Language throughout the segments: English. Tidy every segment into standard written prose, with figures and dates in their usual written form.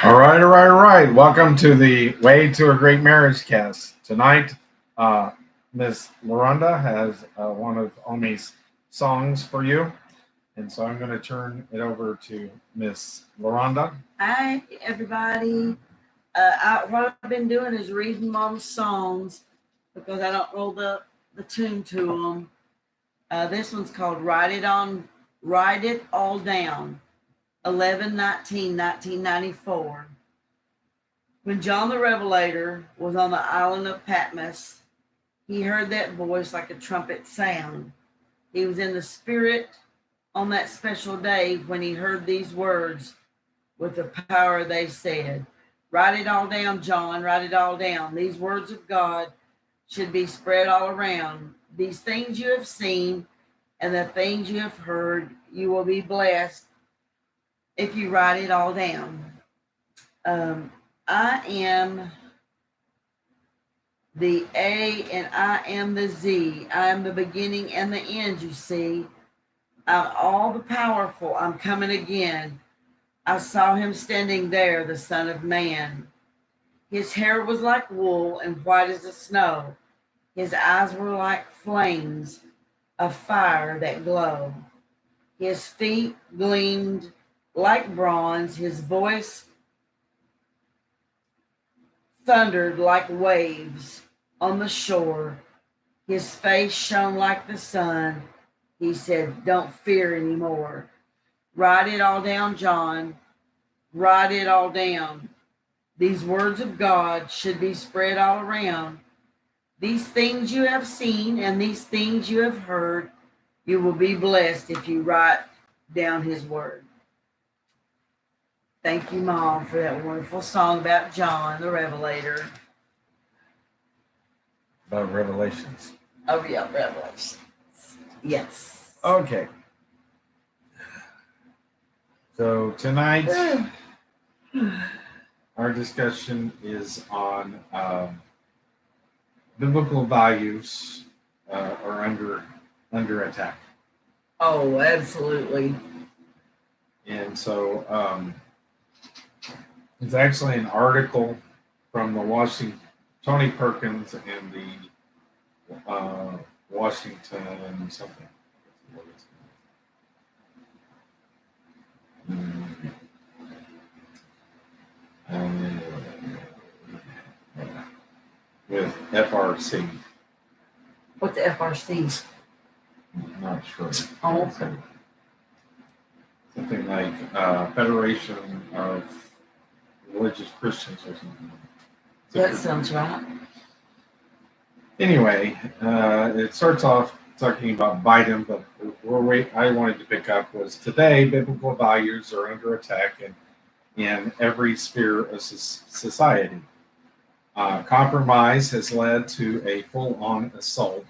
All right. Welcome to the Way to a Great Marriage cast. Tonight, Miss Loranda has one of Omi's songs for you. And so I'm going to turn it over to Miss Loranda. Hi, everybody. What I've been doing is reading Mom's songs because I don't know the tune to them. This one's called Write It All Down, 1994. When John the Revelator was on the island of Patmos, he heard that voice like a trumpet sound. He was in the spirit on that special day when he heard these words with the power they said. Write it all down, John, write it all down. These words of God should be spread all around. These things you have seen and the things you have heard, you will be blessed if you write it all down. I am the A and I am the Z. I am the beginning and the end, you see. I'm all the powerful. I'm coming again. I saw him standing there, the Son of Man. His hair was like wool and white as the snow. His eyes were like flames of fire that glow. His feet gleamed like bronze. His voice thundered like waves on the shore. His face shone like the sun. He said, "Don't fear anymore. Write it all down, John. Write it all down. These words of God should be spread all around. These things you have seen and these things you have heard, you will be blessed if you write down his word." Thank you, Mom, for that wonderful song about John the Revelator. About Revelations. Oh, yeah, Revelations. Yes. Okay. So tonight, our discussion is on biblical values are under attack. Oh, absolutely. And so it's actually an article from the Tony Perkins and the Washington something. With FRC. What's the FRC? I'm not sure. Oh, okay. Something like Federation of Religious Christians or something. That sounds right. Anyway, it starts off talking about Biden, but I wanted to pick up was today biblical values are under attack in every sphere of society. Compromise has led to a full-on assault,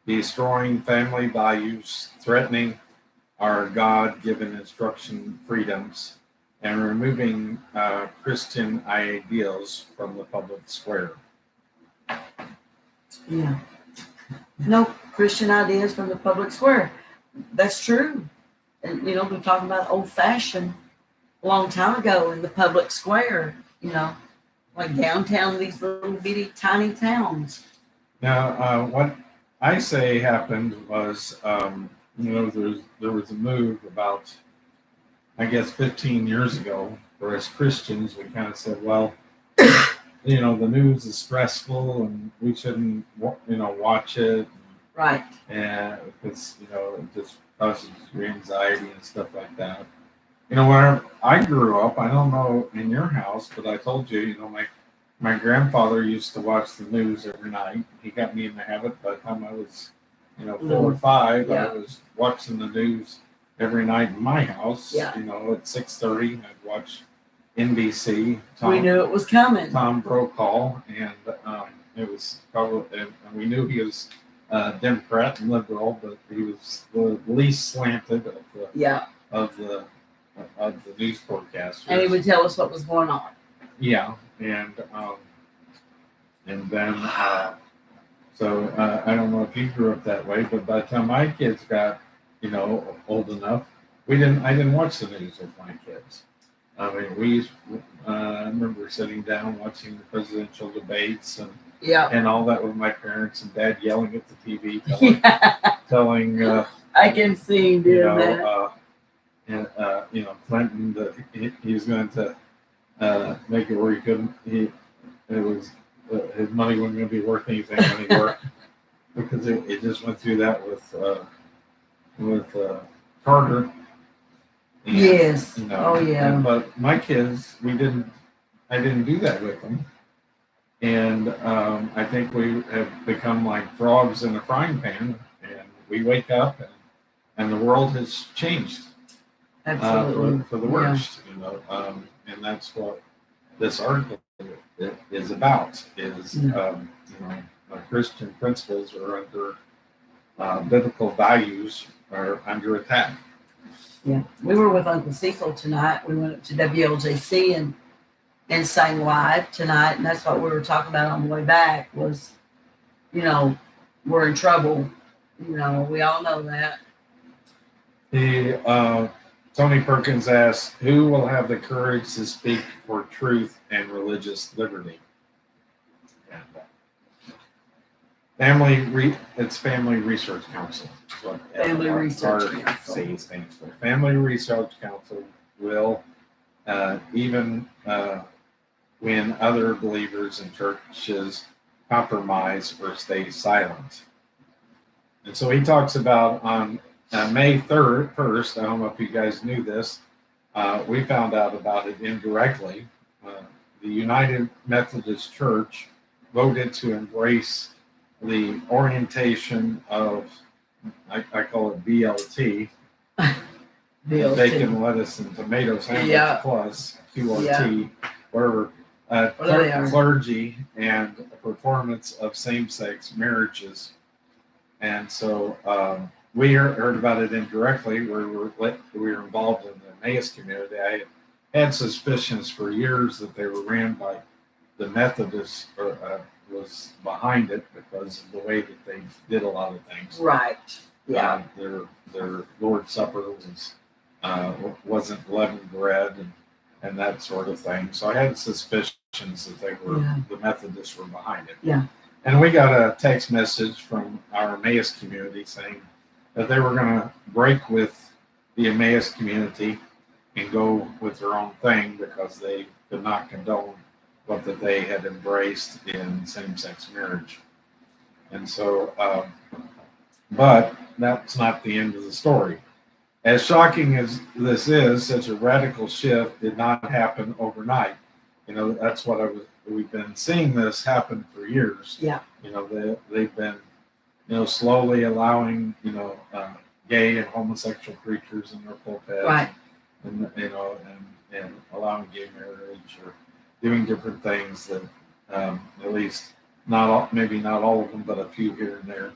destroying family values, threatening our God-given instruction freedoms, and removing Christian ideals from the public square. Yeah. No Christian ideas from the public square. That's true. And, we're talking about old-fashioned a long time ago in the public square, like downtown, these little bitty tiny towns. Now, what I say happened was, there was a move about, I guess, 15 years ago, where as Christians, we kind of said, well, the news is stressful and we shouldn't, watch it. Right. And because, it just causes your anxiety and stuff like that. Where I grew up, I don't know in your house, but I told you, my grandfather used to watch the news every night. He got me in the habit by the time I was, 4 or 5. Yeah. I was watching the news every night in my house. Yeah. At 6:30, I'd watch NBC. We knew it was coming. Tom Brokaw, and it was probably, and we knew he was Democrat and liberal, but he was the least slanted of the news forecasters. And he would tell us what was going on. Yeah, and then so I don't know if you grew up that way, but by the time my kids got old enough, I didn't watch the news with my kids. I mean, we I remember sitting down watching the presidential debates Yeah. and all that with my parents and dad yelling at the TV, telling, Yeah. telling I can see him you doing know, that. you know, Clinton that he was going to make it where he couldn't. It was his money wasn't going to be worth anything when he worked because it just went through that with Carter. And, Yes. you know, Oh yeah. but my kids, I didn't do that with them. And I think we have become like frogs in a frying pan, and we wake up and the world has changed Absolutely. for the Yeah. worst, you know. And that's what this article is about. Is you know, Christian principles are under biblical values are under attack. Yeah. We were with Uncle Cecil tonight. We went up to WLJC and sang live tonight, and that's what we were talking about on the way back. Was, you know, we're in trouble. You know, we all know that. Tony Perkins asks, "Who will have the courage to speak for truth and religious liberty?" And, it's Family Research Council. Is what Family Research Council. FRC stands for. Family Research Council will even when other believers and churches compromise or stay silent. And so he talks about on May 1st, I don't know if you guys knew this, we found out about it indirectly. The United Methodist Church voted to embrace the orientation of, I call it BLT, BLT. bacon, lettuce, and tomato sandwich plus QRT, whatever, clergy and performance of same-sex marriages. And so we heard about it indirectly. We were involved in the Emmaus community. I had suspicions for years that they were ran by the Methodists, was behind it because of the way that they did a lot of things. Right. Yeah. Their Lord's Supper wasn't leavened bread and that sort of thing. So I had suspicions that they were the Methodists were behind it. Yeah. And we got a text message from our Emmaus community saying that they were going to break with the Emmaus community and go with their own thing because they could not condone what that they had embraced in same-sex marriage. And so, but that's not the end of the story. As shocking as this is, such a radical shift did not happen overnight. You know, that's what we've been seeing this happen for years. Yeah. You know, they've been, you know, slowly allowing, you know, gay and homosexual preachers in their pulpit. Right. And, you know, and allowing gay marriage or doing different things that at least maybe not all of them, but a few here and there.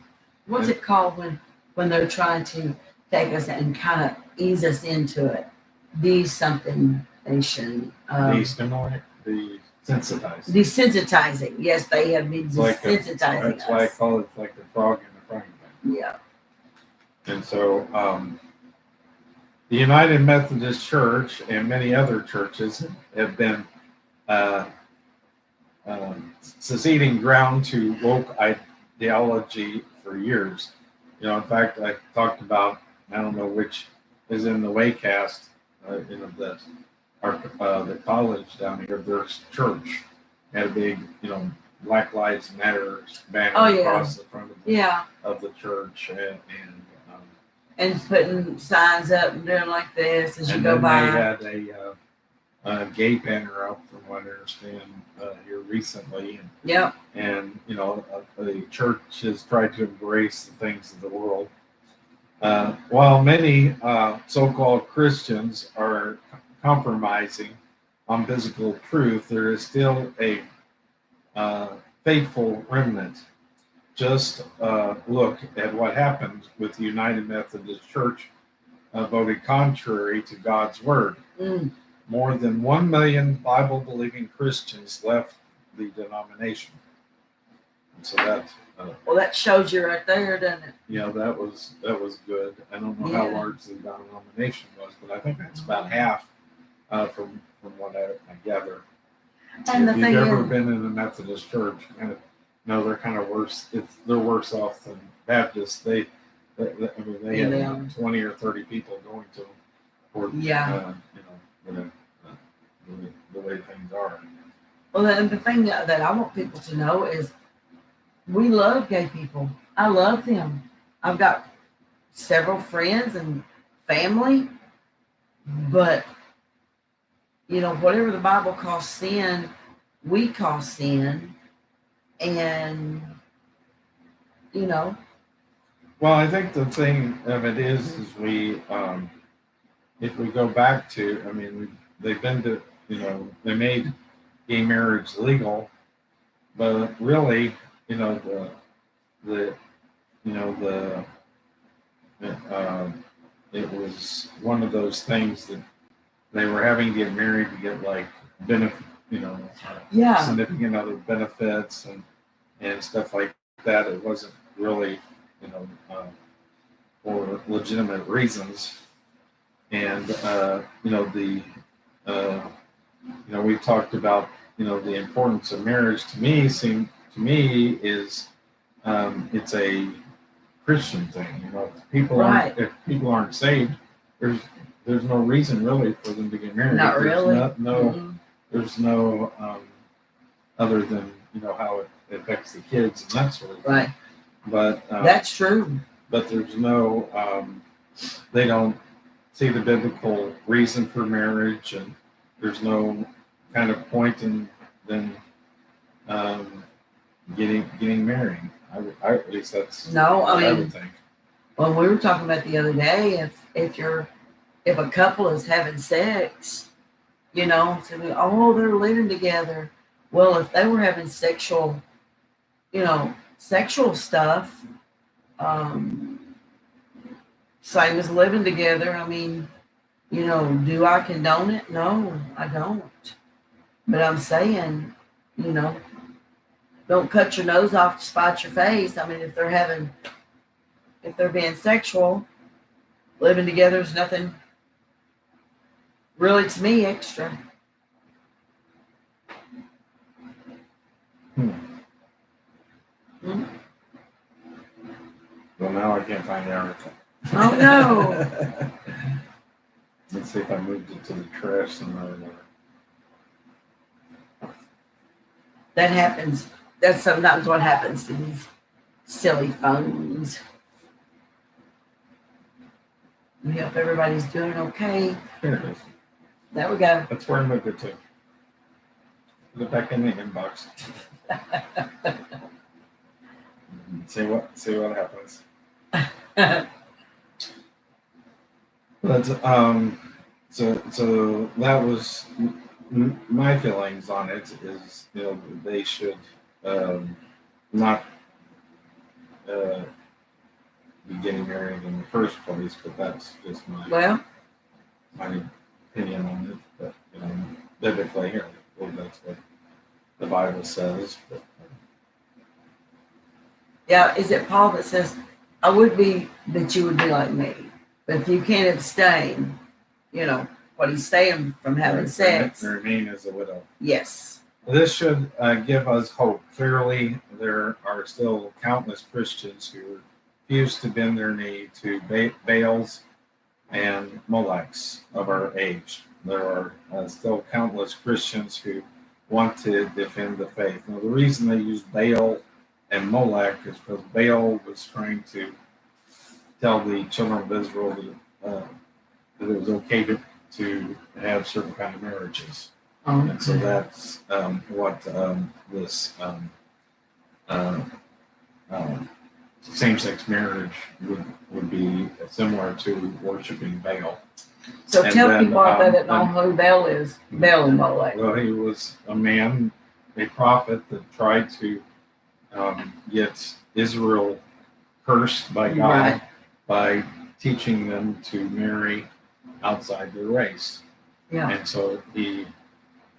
What's it called when they're trying to take us and kind of ease us into it? Desensitizing. Desensitizing. Yes, they have been desensitizing that's why I call it like the frog in the frying pan. Yeah. And so the United Methodist Church and many other churches have been seceding ground to woke ideology for years. You know, in fact, I talked about, I don't know which is in the Waycast, you know, the college down here, their church had a big, you know, Black Lives Matter banner across the front of the church, and putting signs up and doing like this as you go by. They had a gay banner up, from what I understand, here recently. And you know, the church has tried to embrace the things of the world. While many so-called Christians are compromising on biblical truth, there is still a faithful remnant. Just look at what happened with the United Methodist Church voted contrary to God's word. More than 1 million Bible-believing Christians left the denomination. And so that well, that shows you right there, doesn't it? Yeah, that was good. I don't know how large the denomination was, but I think that's about half from from what I gather. And the If thing you've ever is, been in the Methodist church, kind of know they're kind of worse. They're worse off than Baptists. I mean, they Yeah. have 20 or 30 people going to them for Yeah. the way things are. well, the thing that I want people to know is we love gay people. I love them. I've got several friends and family, but whatever the Bible calls sin, we call sin, and you know, Well, I think the thing of it is if we go back to, I mean, they've been to, they made gay marriage legal, but really, the, you know, it was one of those things that they were having to get married to get like benefit, yeah, significant other benefits and stuff like that. It wasn't really, you know, for legitimate reasons. And we've talked about the importance of marriage. To me is it's a Christian thing. right. If people aren't saved, there's no reason really for them to get married. Not really. There's no other than how it affects the kids and that sort of thing. Right. But That's true. But there's no they don't see the biblical reason for marriage, and there's no kind of point in them getting married. At least that's No, what I I mean, would think. well, we were talking about the other day, if a couple is having sex, so they're living together. Well, if they were having sexual stuff, same as living together. I mean, do I condone it? No, I don't. But I'm saying, don't cut your nose off to spite your face. I mean, if they're being sexual, living together is nothing really to me extra. Hmm? Well, now I can't find the article. Oh no. Let's see if I moved it to the trash somewhere. That happens. That's sometimes what happens to these silly phones. We hope everybody's doing okay. Here it is. There we go. That's where I moved it to. Put it back in the inbox. See what happens. But so that was my feelings on it. Is they should not be getting married in the first place, but that's just my opinion on it. But biblically, that's what the Bible says. But, yeah, is it Paul that says, I would be that you would be like me, but if you can't abstain, what he's saying from having sex. Remain as a widow. Yes. This should give us hope. Clearly, there are still countless Christians who refuse to bend their knee to Baals and Molechs of our age. There are still countless Christians who want to defend the faith. Now, the reason they use Baal and Molech is because Baal was trying to tell the children of Israel that it was okay to have certain kind of marriages. And so that's what this same-sex marriage would be similar to worshiping Baal. So And tell then, people out there that know who Baal is. Baal and Molech. Well, he was a man, a prophet that tried to get Israel cursed by God Right. by teaching them to marry outside their race. Yeah. And so he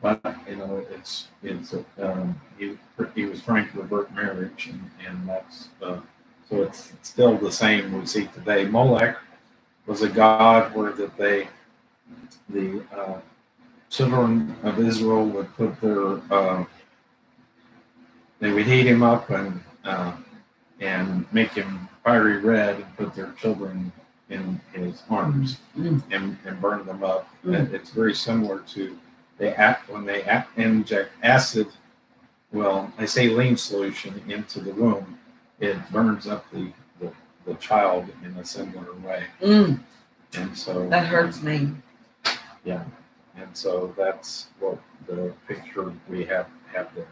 was trying to revert marriage, and that's so it's still the same we see today. Molech was a god where the children of Israel would put their they would heat him up and make him fiery red and put their children in his arms and burn them up. It's very similar to when they inject acid. Well, I say lean solution into the womb, it burns up the child in a similar way. And so That hurts me. Yeah. And so that's what the picture we have there.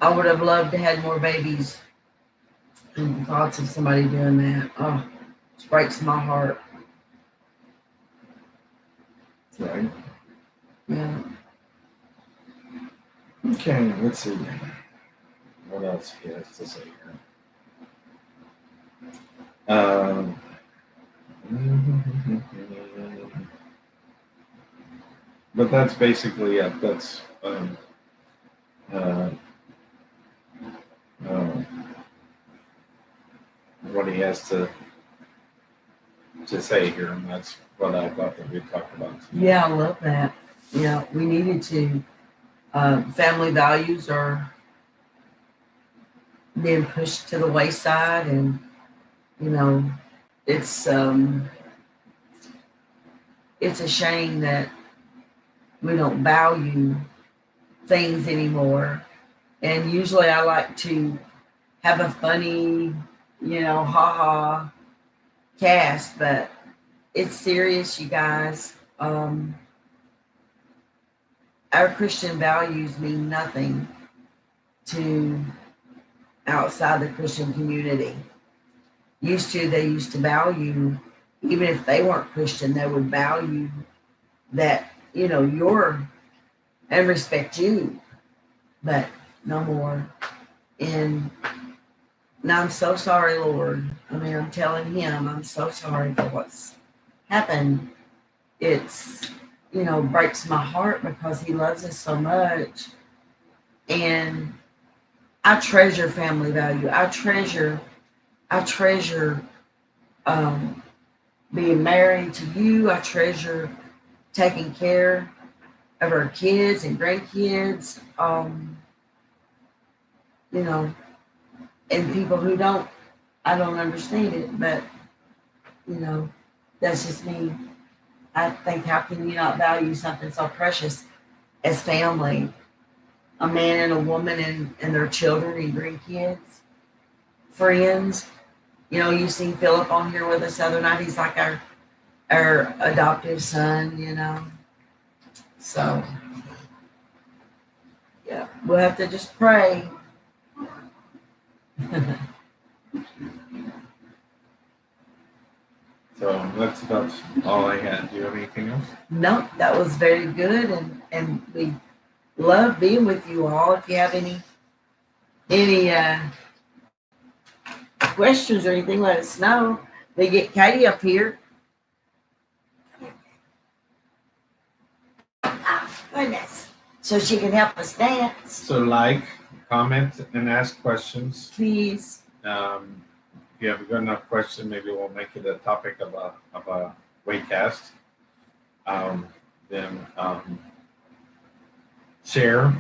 I would have loved to have more babies. And the thoughts of somebody doing that, oh, it breaks my heart. Right. Yeah. Okay, let's see. What else he has to say here? But that's basically it. That's what he has to say here, and that's what I thought that we'd talk about. Yeah, I love that. Yeah, we needed to. Family values are being pushed to the wayside, and it's a shame that we don't value things anymore. And usually, I like to have a funny, ha cast, but it's serious, you guys. Our Christian values mean nothing to outside the Christian community. They used to value, even if they weren't Christian, they would value that, and respect you, but no more. And I'm so sorry, Lord. I mean, I'm telling him, I'm so sorry for what's happened. It's, breaks my heart because he loves us so much. And I treasure family value. I treasure being married to you. I treasure taking care of our kids and grandkids. And people who I don't understand it, but that's just me. I think, how can you not value something so precious as family? A man and a woman and their children and grandkids, friends. You seen Philip on here with us the other night. He's like our adoptive son, So, yeah, we'll have to just pray. So that's about all I had. Do you have anything else? No, that was very good, and we love being with you all. If you have any questions or anything, let us know. We get Katie up here. Oh, goodness. So she can help us dance. So comment, and ask questions. Please. If you have a good enough question, maybe we'll make it a topic of a Waycast. Then share.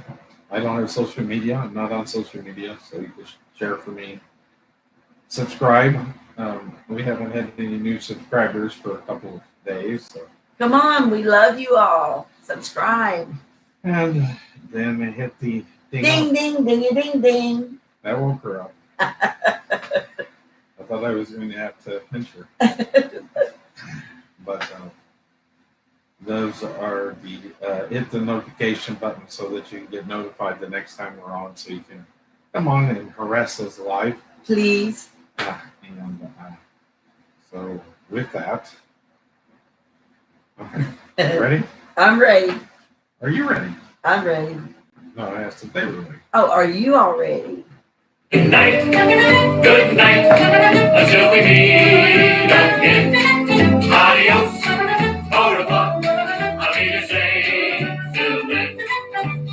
I don't have social media. I'm not on social media, so you can share for me. Subscribe. We haven't had any new subscribers for a couple of days. So. Come on, we love you all. Subscribe. And then hit the ding, ding, ding, ding, ding. That woke her up. I thought I was going to have to pinch her. But those are hit the notification button so that you can get notified the next time we're on, so you can come on and harass us live. Please. And so with that, okay. Ready? I'm ready. Are you ready? I'm ready. No, I asked if they were ready. Oh, are you all ready? Good night, until we meet again. Adios, au revoir, I'll be the same till then.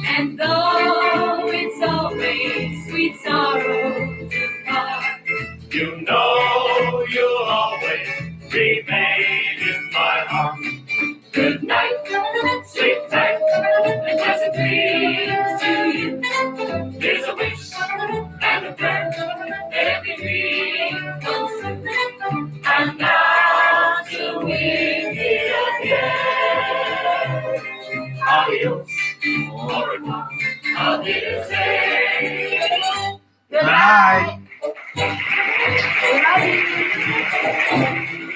And though it's always sweet sorrow to part, you know you'll always remain in my heart. dreams to you. Here's a wish and a prayer. Every dream comes true. And now till we meet again. Adios, au revoir, I'll be the same. Good night. Good night.